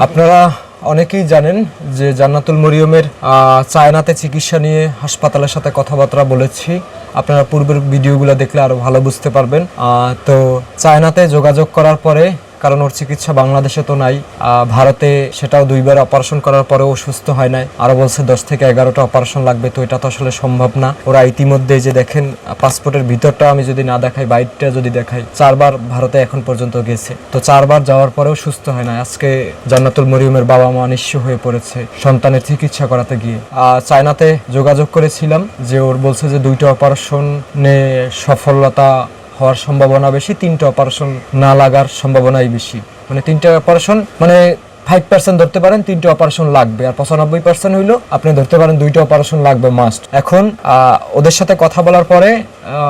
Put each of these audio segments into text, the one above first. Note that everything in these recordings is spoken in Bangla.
আপনারা অনেকেই জানেন যে জান্নাতুল মরিয়মের চায়নাতে চিকিৎসা নিয়ে হাসপাতালের সাথে কথাবার্তা বলেছি। আপনারা পূর্বের ভিডিওগুলো দেখলে আরো ভালো বুঝতে পারবেন। তো চায়নাতে যোগাযোগ করার পরে, কারণ ওর চিকিৎসা বাংলাদেশে তো নাই, ভারতে সেটাও 2বার অপারেশন করার পরেও সুস্থ হয় নাই, আরো বলছে 10 থেকে 11টা অপারেশন লাগবে। তো এটা তো আসলে সম্ভব না। ওরা ইতিমধ্যে যে দেখেন পাসপোর্টের ভিতরটা আমি যদি না দেখাই, বাইরটা যদি দেখাই, 4বার ভারতে এখন পর্যন্ত গেছে। তো 4বার যাওয়ার পরেও সুস্থ হয় না। আজকে জান্নাতুল মরিয়মের বাবা মা নিঃস্ব হয়ে পড়েছে সন্তানের চিকিৎসা করাতে গিয়ে। চায়নাতে যোগাযোগ করেছিলাম যে ওর বলছে যে 2টা অপারেশনে সফলতা হওয়ার সম্ভাবনা বেশি, 3টা অপারেশন না লাগার সম্ভাবনাই বেশি। মানে 3টা অপারেশন মানে 5% ধরতে পারেন 3টা অপারেশন লাগবে, আর 95% হইলো আপনি ধরতে পারেন 2টা অপারেশন লাগবে মাস্ট। এখন ওদের সাথে কথা বলার পরে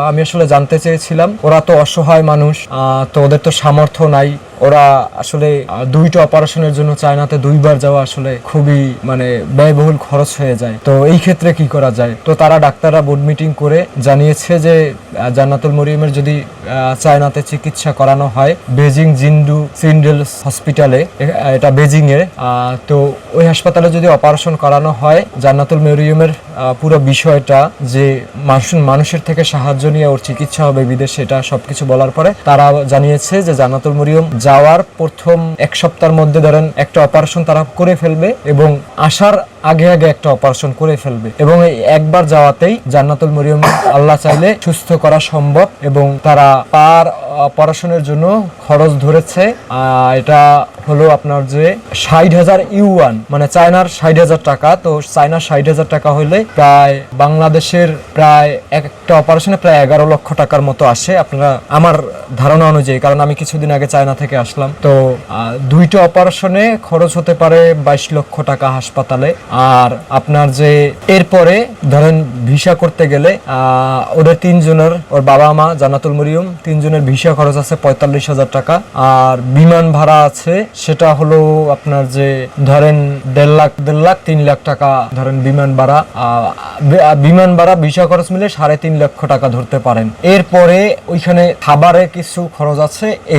আমি আসলে জানতে চেয়েছিলাম, ওরা তো অসহায় মানুষ, তো ওদের তো সামর্থ্য নাই। ওরা আসলে 2টা অপারেশনের জন্য চায়নাতে 2বার যাওয়া আসলে খুবই মানে ব্যয়বহুল খরচ হয়ে যায়। তো এই ক্ষেত্রে কি করা যায়? তো তারা ডাক্তাররা বোর্ড মিটিং করে জানিয়েছে যে জান্নাতুল মরিয়মের যদি চায়নাতে চিকিৎসা করানো হয় বেজিং জিন্ডু চিলড্রেন্স হসপিটালে, এটা বেজিং এ, তো ওই হাসপাতালে যদি অপারেশন করানো হয়, জান্নাতুল মরিয়মের পুরো বিষয়টা যে মানুষের থেকে সাহায্য নিয়ে ওর চিকিৎসা হবে বিদেশে, এটা সবকিছু বলার পরে তারা জানিয়েছে যে জান্নাতুল মরিয়ম যাওয়ার প্রথম 1 সপ্তাহের মধ্যে ধরেন একটা অপারেশন তারা করে ফেলবে এবং আসার আগে আগে একটা অপারেশন করে ফেলবে, এবং এই একবার যাওয়াতেই জান্নাতুল মরিয়ম আল্লাহ চাইলে সুস্থ করা সম্ভব। এবং তারা পার অপারেশনের জন্য খরচ ধরেছে, এটা হলো আপনার যে 60,000 ইউয়ান, মানে চায়নার 60,000 টাকা। তো চায়নার 60,000 টাকা হলে প্রায় বাংলাদেশের প্রায় একটা অপারেশনে প্রায় 11 লক্ষ টাকার মতো আসে, আপনারা আমার ধারণা অনুযায়ী, কারণ আমি কিছুদিন আগে চায়না থেকে আসলাম। তো 2টা অপারেশনে খরচ হতে পারে 22 লক্ষ টাকা হাসপাতালে। আর আপনার যে এরপরে ধরেন ভিসা করতে গেলে ওদের 3জনের, ওর বাবা মা জান্নাতুল মরিয়ম 3জনের ভিসা খরচ আছে 45,000 টাকা। আর বিমান ভাড়া আছে, সেটা হলো আপনার যে ধরেন 1.5 লাখ 3 লাখ টাকা ধরেন বিমান ভাড়া ভিসা খরচ মিলে 3.5 লক্ষ টাকা ধরতে পারেন। এরপরে ওইখানে খাবারে কিছু খরচ আছে এই